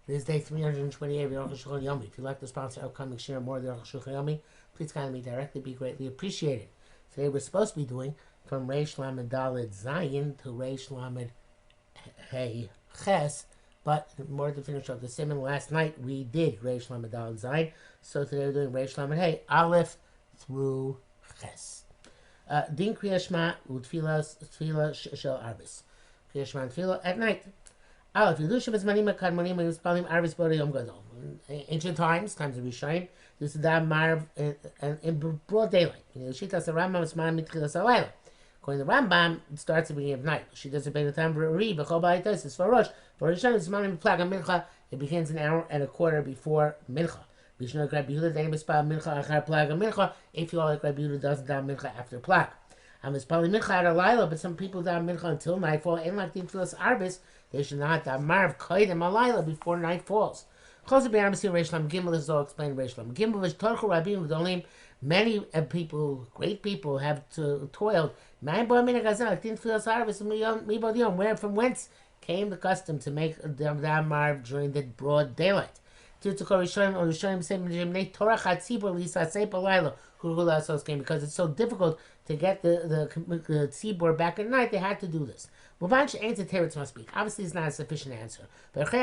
This is day 328 of the Arukh HaShulchan OC. If you'd like to sponsor upcoming share more of the Arukh HaShulchan OC, please contact me directly. Be greatly appreciated. Today we're supposed to be doing from Reish Lamed Daled Zayin to Reish Lamed Hey Ches, but more to finish off the simon. Last night we did Reish Lamed Daled Zayin, so today we're doing Reish Lamed Hey Aleph through Ches. Din Kriya Shema Tefillah Shel Arbis. Kriya Shema Tefillah at night. Aleph Yedushim is Manim Kadmonim and Yuspalim Arbis Bode Yom Gadol. Ancient times of Rishayim, used to daven Marv in broad daylight. Shitas Rambam is Manim Mitchilas Halayla. According to Rambam, it starts at the beginning of night. She doesn't pay the time for Ri, Bechol Baitos is for Rosh. For Rishayim is Manim Plaga Mincha. It begins an hour and a quarter before Mincha. Bishno Rabbi Yehuda Daim Mispal Mincha Achar Plaga Mincha. If you all like Rabbi Yehuda doesn't daven Mincha after Plag. I'm Mispal Mincha at Halayla, but some people daven Mincha until nightfall. And like the Tfilas Arbis, they should not daven Marv Koydem Halayla before night falls. Close to Reish Lam Gimel is all explained. Reish Lam Gimel is Torchu Rabim V'Dolim. Many people, great people, have toiled. Where from whence came the custom to make the marv during the broad daylight? Because it's so difficult to get the tzibor back at night, they had to do this. Obviously, it's not a sufficient answer. But we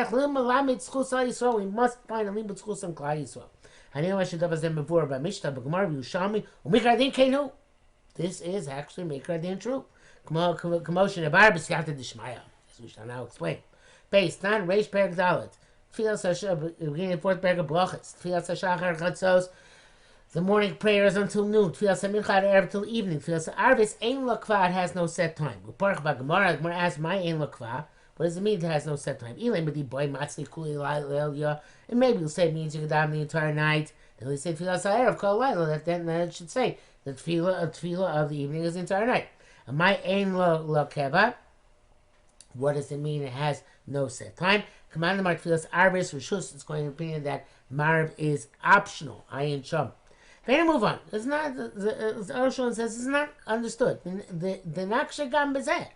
must find a limit schus on Klal Yisrael. This is actually Mikra Din true. Commotion of Arbis Yata Dishmaya, as we shall now explain. Based on Reish Perek Dalet, Tfilas beginning of fourth Perek of Brachos, Tfilas Hashachar Chatzos, the morning prayers until noon. Tfilas HaMincha Erev till evening. Tfilas Arbis Ein Lakva, it has no set time. Parach Gemara, Gemara asks, "My Ein Lakva." What does it mean? It has no set time. And maybe you'll say it means you can daven the entire night. Then we say Tfilas Ha'erev Kol Laila. Then it should say the tefillah of the evening is the entire night. My Ein Lakeva. What does it mean? It has no set time. Command the Mark Tfilas Arbis Rishus. It's going to opinion that Marv is optional. Ayin Sham. Then move on. It's not. The Arukh HaShulchan says it's not understood. The Naksha Gam Bezeh.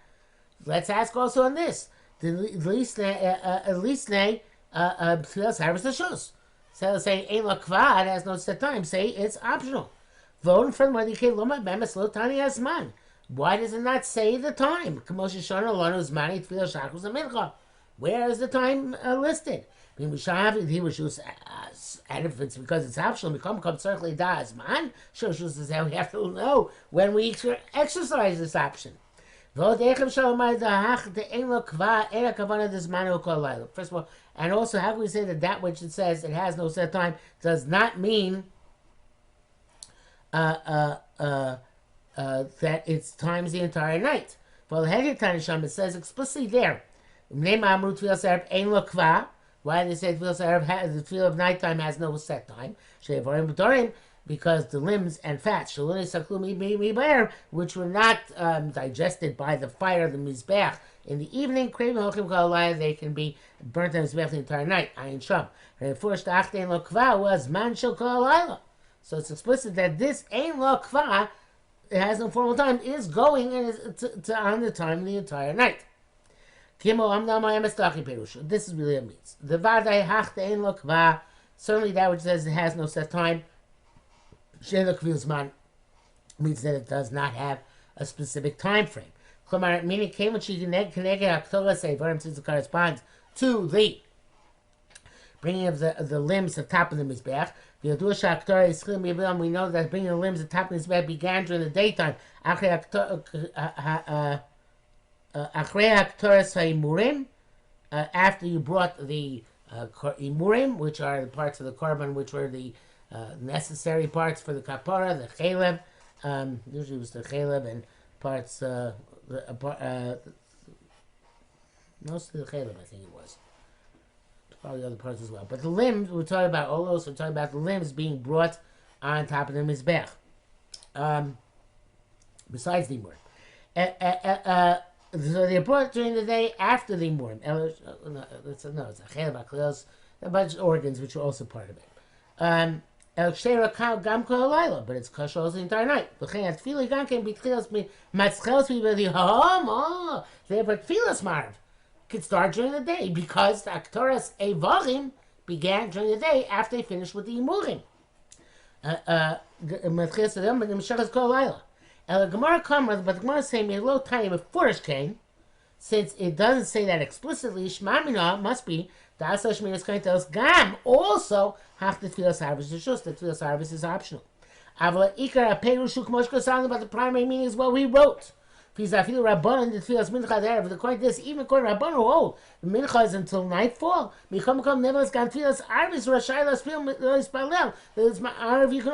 Let's ask also on this. At least Tfilas Arbis Rishus. So saying Ein Lakvad has no set time. Say it's optional. Vote from where why does it not say the time? Where is the time listed? I mean, we should have he was just and if it's because it's optional, become certainly das man. Sure, says how we have to know when we exercise this option. First of all, and also, how can we say that which it says it has no set time does not mean that it's times the entire night? Well, it says explicitly there. Why do they say the tefillah of nighttime has no set time? Because the limbs and fats, which were not digested by the fire of the mizbeach in the evening, they can be burnt on the mizbeach the entire night. Ayin Sham. Was man shel kol halayla. So it's explicit that this Ein Lo Kva, it has no formal time, is going and is on the time the entire night. This is really what it means. The Vadai Hach Ein Lo Kva, certainly that which says it has no set time, Shein Lo Kvilzman, means that it does not have a specific time frame. Meaning, came when she since it corresponds to the bringing of the limbs to the top of the mizbeach. We know that bringing the limbs to the top of the mizbeach began during the daytime. After you brought the imurim, which are the parts of the korban, which were the necessary parts for the kapara, the chalev. Usually it was the chalev and parts. Most of the chalev, I think it was. Probably other parts as well. But the limbs, we're talking about all those, we're talking about the limbs being brought on top of the mizbech. Besides the murim. So they're brought during the day after the murim. It's a chalev, a bunch of organs which are also part of it. But it's kosher also the entire night. Therefore, tefillas marv could start during the day because the Aktoras Evarim began during the day after they finished with the Imurim. El Gemara Kamar, but the Gemara is saying a little tiny before came, since it doesn't say that explicitly. Shmamina must be the Asa Shmiras Kaintos Gam also have the Tfilas Harvest. The Tfilas Harvest is optional. Avala Ikar Aperushuk Moshko sound about the primary meaning is what we wrote. According to this, even according to Rabban who hold, the mincha is until nightfall. You can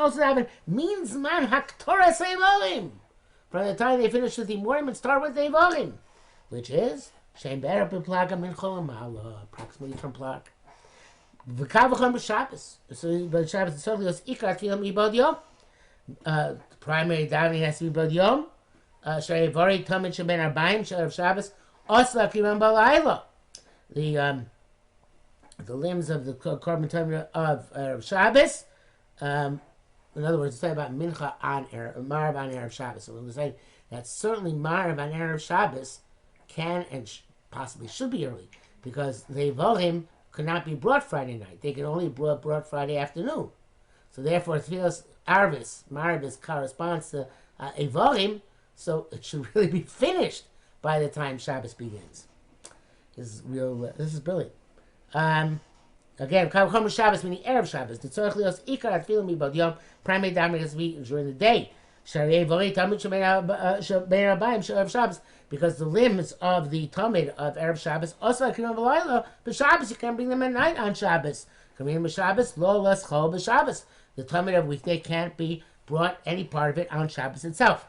also have it means man haktoras evarim. From the time they finish with the Imurim and start with the evarim, which is Shem Be'er B'Plaga Mincha L'Mala, approximately from Plag. V'kavacham b'Shabbos. So by Shabbos, it certainly was Ikar Tfilah Mibod Yom. The primary davening has to be Bod Yom. Sharivari Tamid Sheben Arbaim Sharav Shabbos Osla Kiram Balayla. The limbs of the Korban Tamid of Shabbos. In other words, it's talking about Mincha on Marav on Erev Shabbos. So we're saying that certainly Marav on Erev Shabbos can and possibly should be early because the Evarim could not be brought Friday night. They could only be brought Friday afternoon. So therefore, Tfilas Arvis, Maravis corresponds to Evarim, so it should really be finished by the time Shabbos begins. This is brilliant. Again, Kavacham Shabbos meaning Erev Shabbos. The Tzorach Lios Ikar Atfilah Mibod Yom, primary davening has to be during the day. Sharei Vorei Tamid Shebein Arbaim Erev Shabbos, because the limbs of the Tamid of Erev Shabbos also can overlayla. But Shabbos you can bring them at night on Shabbos. Kamim Shabbos Lo Las Chol B'Shabbos. The Tamid of weekday can't be brought any part of it on Shabbos itself.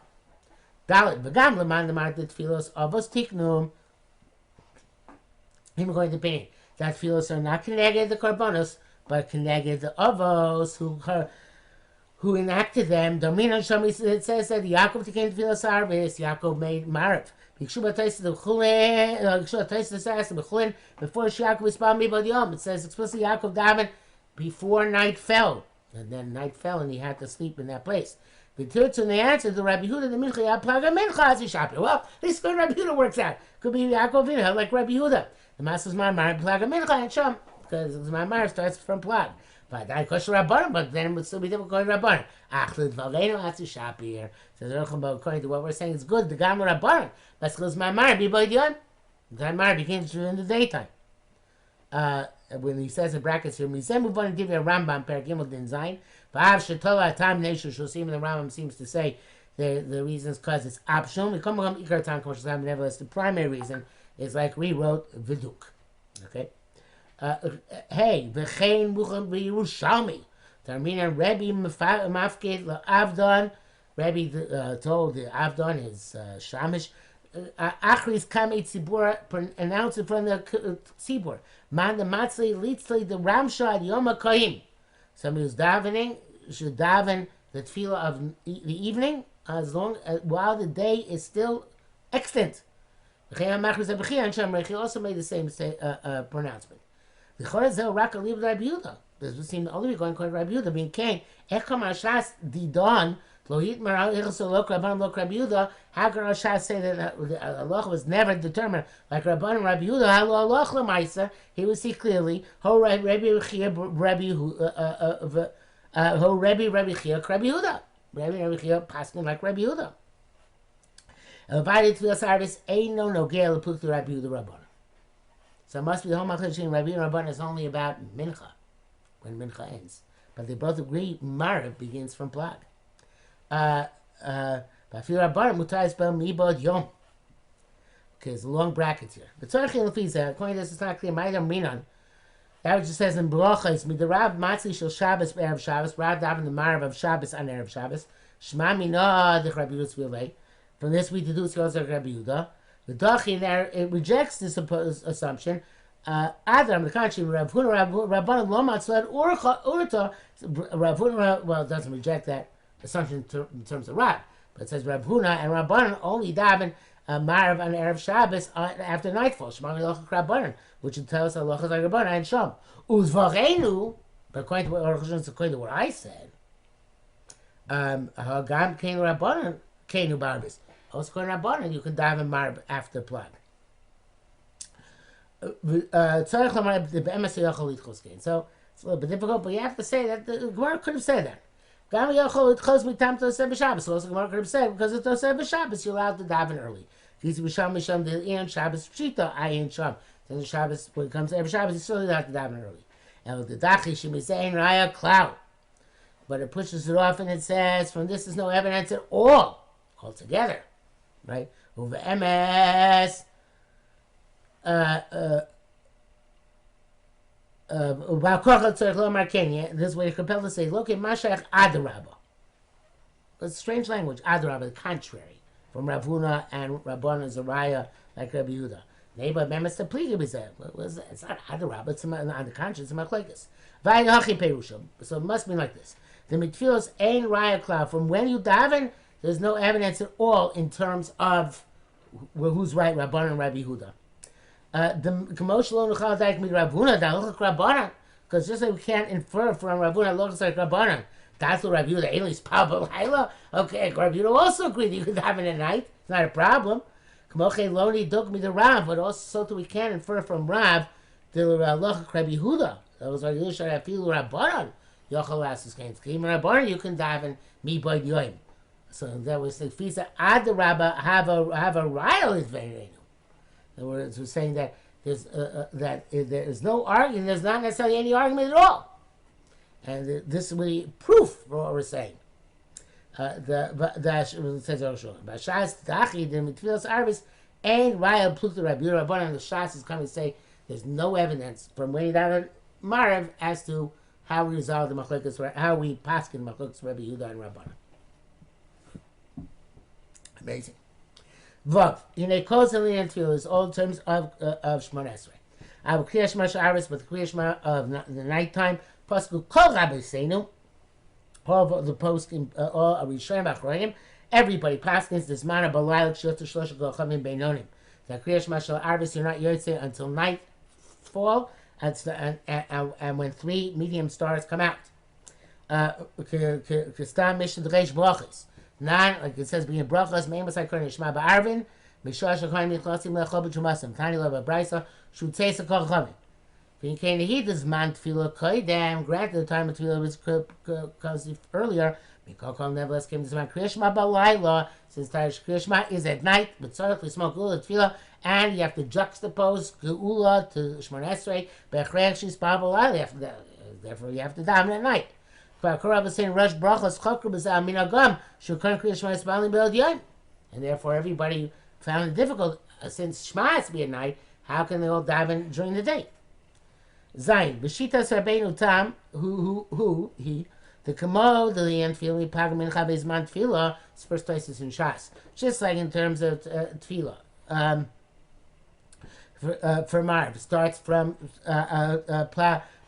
Dalit v'gam l'man l'mar the tfilos avos tiknum. Him going to be that tfilos are not connected the korbanos, but connected the avos who enacted them. Dominan Shami, it says that Yaakov became tfilos arvis. Yaakov made marav. Before Yaakov was Bami Bod Yom, it says explicitly Yaakov davened before night fell, and then night fell, and he had to sleep in that place. The Tirtz and the answer to Rabbi Yehuda, the Mincha, Plaga Mincha, Azishapi. Well, this way Rabbi Yehuda works out. Could be Yaakov Vinha, like Rabbi Yehuda. The Master's Mamar, Plaga Mincha, and Sham, because the Mamar starts from Plag. But I question Rabbanim, but then it would still be difficult going to Rabbanim. Achlid Valeno Azishapi here. Says according to what we're saying, it's good. The Gamma Rabbanim. That's because Mamar be by the The Mamar begins during the daytime. When he says in brackets here, Mizem move on and give you a Rambam, Per Gimel Din Zayin. V'av shetola tam neshu shosim. The Rambam seems to say the reasons because it's optional. We come ikar tam k'mosh tam. Nevertheless, the primary reason is like we wrote Viduk. Okay. Hey, v'chein muchem b'Yerushalmi. Tarmina Rebbe mafked la'avdon. Rebbe told the Avdon his Shamish. Achris kamei tzibur, announced in front of the tzibur. Man the matzli litzli the ramshad yom ha'koyim. Somebody who's davening should daven the tefillah of the evening as long while the day is still extant. He also made the same pronouncement. The Chorazel Raka leave Rabbi Yehuda. This would seem only going to Rabbi Yehuda being Cain. Echam Ashas Didon. Lohit Maral Irsolok Rabban Lok Rabbi Yehuda. How can Ashas say that Allah was never determined like Rabban and Rabbi Yehuda? How Allah Lamaisa? He would see clearly. Ho Rabbi Chia Rabbi Ho Rabbi Chia Rabbi Yehuda. Rabbi Chia passing like Rabbi Yehuda. Invited to the service ain't no gale to Rabbi Yehuda Rabban. So it must be the whole Machloek between Rabbi and Rabban is only about Mincha, when Mincha ends. But they both agree Marav begins from Plag. But for Rabban, Mutar is spelled Mibod Yom. Okay, there's a long brackets here. But Tzorchin Lefiza, according to this, it's not clear. Ma'idam Rinan. That which it says in Bracha is Midarab Matzli Shel Shabbos Erev Shabbos. Rav daven the Marav of Shabbos on Erev Shabbos. Shema Minah the Rabbi Yehuda Tzvilei. From this we deduce he goes like Rabbi Yehuda. The Dachi there it rejects this assumption. Adam, the contrary, Rav Huna Rabbanan Lomat Sled Urta. Rav Huna well it doesn't reject that assumption in terms of Rav, but it says Rav Huna and Rabbanan only daven Marav on Erev Shabbos after nightfall. Shema Lochak Rabbanan, which would tell us Lochak like Rabbanan and Sham. Uzvachenu, but according to what Arukh HaShulchan, according to what I said, Hagam Kenu Rabbanan Kenu Barbis. Also, according to Rabbanan, you can daven Marav after Plag. it's a little bit difficult, but you have to say that the Gemara could have said that. Gam Yochel Itchos Mitam Toseh B'Shabbos. Also, the Gemara could have said because it's Toseh B'Shabbos, you're allowed to daven early. Kiz B'Sham Misham the Ian Shabbos Pshita Ayin Sham. Then the Shabbos, when it comes to every Shabbos, you still allowed to daven early. El Dedachi Shemisein Raya Cloud. But it pushes it off and it says, from this is no evidence at all, altogether, right? Uva MS. This is where you're compelled to say, look at Mashach Adarabba. It's strange language, Adarabba, the contrary, from Rav Huna and Rabban Zariah, like Rabbi Yehuda. Neighbor members to plead with that. It's not Adarabba, it's on the conscience, it's Machlekes. So it must be like this. The Mitfilos Ein Raya Cloud. From when you daven, there's no evidence at all in terms of who's right, Rabban and Rabbi Yehuda. The commotion because just like we can't infer from Ravuna looks like Rabbanan. That's what Rabbi Yehuda Eli's Pablo Haila. Okay, Rabbi Yehuda also agreed that you could have it at night. It's not a problem. The Rav, but also so that we can't infer from Rav the Lochak Rabbi Yehuda. That was Rabbi Yehuda Afilu Rabbanan. Yochel asked his games. Rabbanan, you can daven mi boyd yoim. So that was the Fisa Ad the Rabba have a rial is very. In other words, we're saying that there's no argument, there's not necessarily any argument at all. And this is really proof for what we're saying. It says Bashas Dachi, the Mitfilas Arvis, and Raya Plukta Rabbi Rabban, and the Shas is coming to say there's no evidence from way down Marav as to how we resolve the Machlekes, how we paskin Machlekes Rabbi Yehuda and Rabban. Amazing. Vav. In a causally and tefillah is all terms of Shemona Esrei. I will Kriya Shema Sha'aris, but the Kriya Shema of the nighttime. Pasku Kol Rabbi Seinu. All of the post, all of Rishayim Achronim. Everybody paskins this manner. Balaylik Shilta Shlosha Gochamim Beinonim. The Kriya Shema Sha'aris, you're not Yotze until nightfall, and when 3 medium stars come out. Kistam Mishnah Reish Brachos. 9, like it says, being brachas, me'im b'sai korin yishma ba'arvin, mishah shekorin yichlosim le'chol b'chumasim, tani lo b'braisa, shutzei s'kol chavim. V'in kein heed is man tefillah koidem, granted the time of tefillah was because earlier, mikol kol nevertheless came to man kriya shema b'layla, since kriya shema is at night, but tzarech l'smo geula tefillah, and you have to juxtapose geula to Shemona Esrei, b'echrech sh'ispa b'layla, therefore you have to daven at night. And therefore everybody found it difficult, since Shema has to be at night, how can they all daven during the day? Zayin, B'shitas Rabbeinu Tam, he, the Kamo, the Lian Tefillah, Pag Mincha Bezman Tefillah, it's first places in Shas. Just like in terms of Tefillah. For Marv, starts from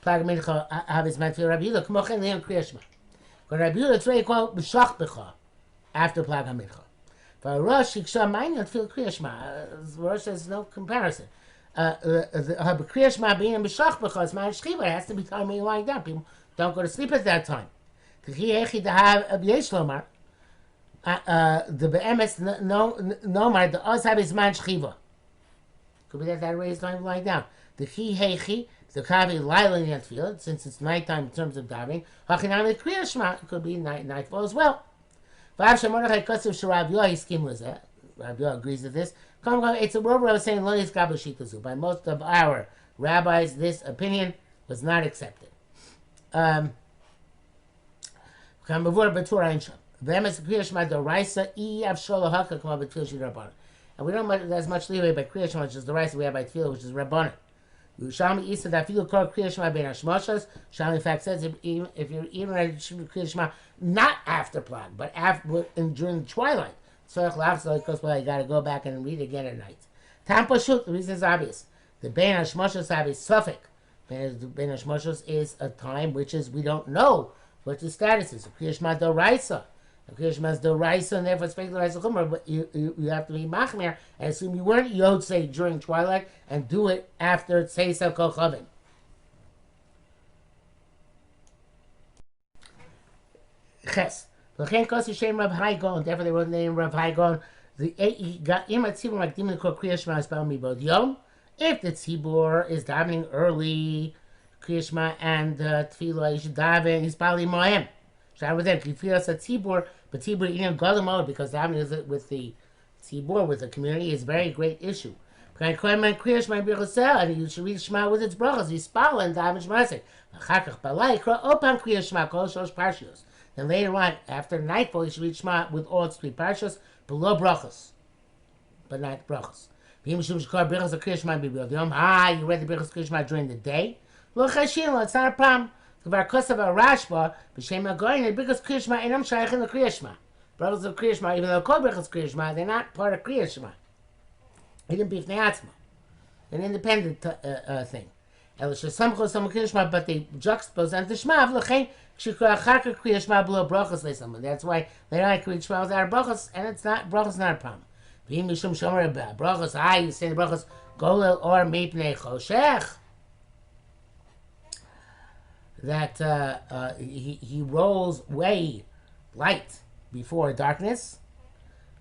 Plag Mincha Habis Matfil Rabbi Yehuda Kmochen Leon Kriya Shema. When Rabbi Yehuda it's very called B'shach B'cha after Plag HaMincha. For Rosh Yiksha Ma'in Tfil Kriya Shema. Rosh has no comparison. Kriya Shema being in B'shach B'cha is Ma'in Shchiva. It has to be time when you're lying down. People don't go to sleep at that time. The Be'emes Nomar the Oz Habis Ma'in Shchiva. Could be that way is not even lying down. The Hechi the Kavi Laila in that field, since it's nighttime in terms of davening, Hachinami Kriya Shema could be nightfall as well. Vav Shemorachai Kosov Sharav Yoah Skim with that. Rav Yoah agrees with this. It's a word I was saying, Lo Yiskabel Shitazu. By most of our rabbis, this opinion was not accepted. And we don't as much leeway by Kriya Shema, which is the Raisa we have by Tefillah, which is Rabbanan. Yerushalmi Isa that feel called Kriya Shema ben Hashmoshas. Shami in fact says if you're even ready to Kriya Shema not after Plag, but after during twilight. So because well, you got to go back and read again at night. Tampa Shut, the reason is obvious. The ben Hashmoshas have a suffix. Ben Hashmoshas is a time which is we don't know what the status is. Kriya Shema Doraisa. Kriya Shema is Doraisa, and therefore it's fake Doraisa Chumrah, but you have to be Machmir and assume you weren't Yotzei during twilight and do it after Tseisa Kol Chavim. Ches. L'chein Kosi Shem Rav Haigon, therefore they wrote the name Rav Haigon. The got Imat Tzivim like Dimon called Kriya Shema Espal Mibod Yom, If the tzibur is davening early, Kriya Shema and Tefillah, you should daven. He's probably mohem. Shout with them. Tefillah a tzibur, but tzibur in gadol mode because davening is with the tzibur, with the community, is a very great issue. And you should read Shema with its brachas. Yispal and daven Shema. Then later on, after nightfall, you should read Shema with all its 3 parshas below brachas, but not brachas. You read the brachas Kriya Shema during the day. It's not a problem. Because of a Rashba, b'shem hagoyin, the brachas Kriya Shema ain't shaykh in the Kriya Shema. Brachas of Kriya Shema, even though called brachas Kriya Shema, they're not part of Kriya Shema. They didn't be fnei an independent thing. But they juxtapose on the Shema. That's why they don't read Shema without brachas, and it's not brachas, not a problem. Brachas, you say the brachas golel or mipnei choshech. That he rolls way light before darkness.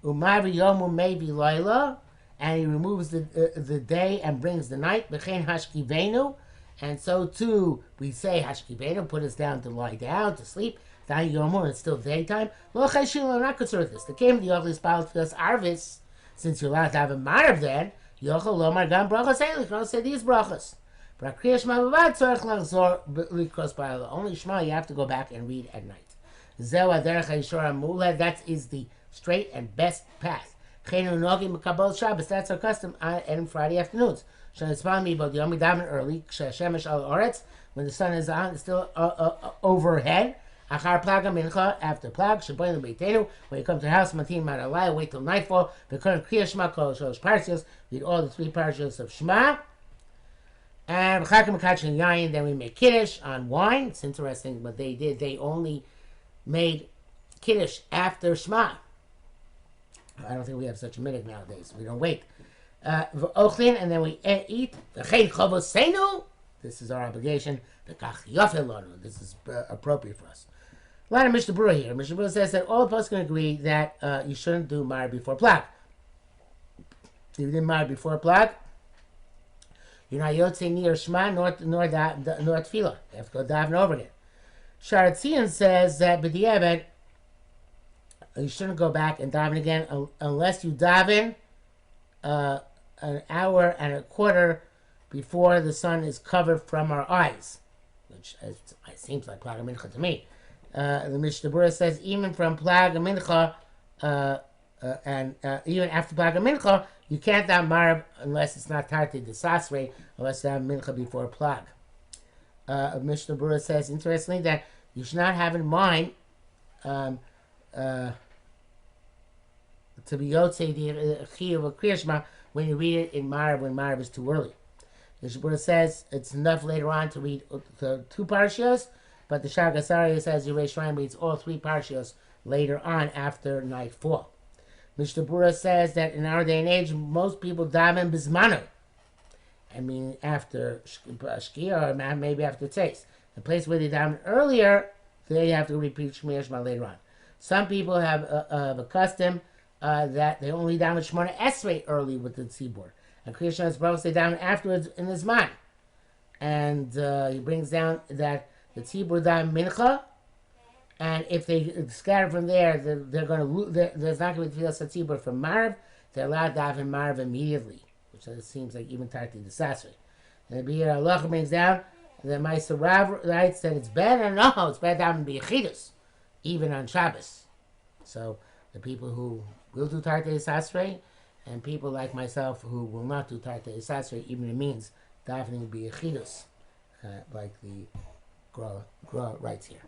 Umavi yomu maybe laila. And he removes the day and brings the night. B'chein hashkivenu, and so too we say hashkivenu, put us down to lie down to sleep. Da'i yomu, it's still daytime. Lo chayshil, I'm not concerned with this. The came the yochel spal tefillas arvis, since you're allowed to have a marav then. Yochel lomar gam brachas eilich. You don't say these brachas. But kriya shema b'vad tzorich lachzor likros b'ayla. Only shema you have to go back and read at night. Zeu aderech hayishor hamuleh. That is the straight and best path. That's our custom on Friday afternoons. When the sun is on, it's still overhead. After plag, when you come to the house, wait till nightfall. Read all the 3 parshas of Shema. And then we make kiddush on wine. It's interesting, but they only made kiddush after Shema. I don't think we have such a minute nowadays. We don't wait. And then we eat. This is our obligation. This is appropriate for us. A lot of Mishnah Berurah here. Mishnah Berurah says that all of us can agree that you shouldn't do Mar before Plag. If you did Mar before Plag, you're not Yotze near Shema nor Tefillah. You have to go daven over again. Sharatzian says that B'diavad, you shouldn't go back and daven again unless you daven an hour and a quarter before the sun is covered from our eyes, which seems like Plag Mincha to me. The Mishnah Berurah says even from Plag Mincha and even after Plag Mincha, you can't daven Marv unless it's not Tarti de Sasre, unless you have Mincha before Plag. Mishnah Berurah says, interestingly, that you should not have in mind to be Yotze the Chiyuv of Kriya Shema when you read it in Marv when Marv is too early. The Mishnah says it's enough later on to read the 2 parshas, but the Shagasari says Yerei Shrine reads all 3 parshas later on after nightfall. Mishnah Berurah says that in our day and age, most people daven bismanu. I mean, after Shkia or maybe after Tzeis. The place where they daven earlier, they have to repeat Shema Shema later on. Some people have a custom that they only daven Shemona Esrei early with the tzibur. And Kriya Shema's brothers they daven afterwards in his mind. And he brings down that the tzibur daven mincha, and if they scatter from there, they're going to lose. There's not going to be tefillas tzibur from Marv. They're allowed to daven Marv immediately, which seems like even Tarti the Sasri. And the Biur Allah brings down the Meister Rav writes that it's better. No, it's better daven b'yechidus, even on Shabbos. So the people who will do Tarti Sasre, and people like myself who will not do Tarti Sasre, even it means davening b'yechidus, like the Gra writes here.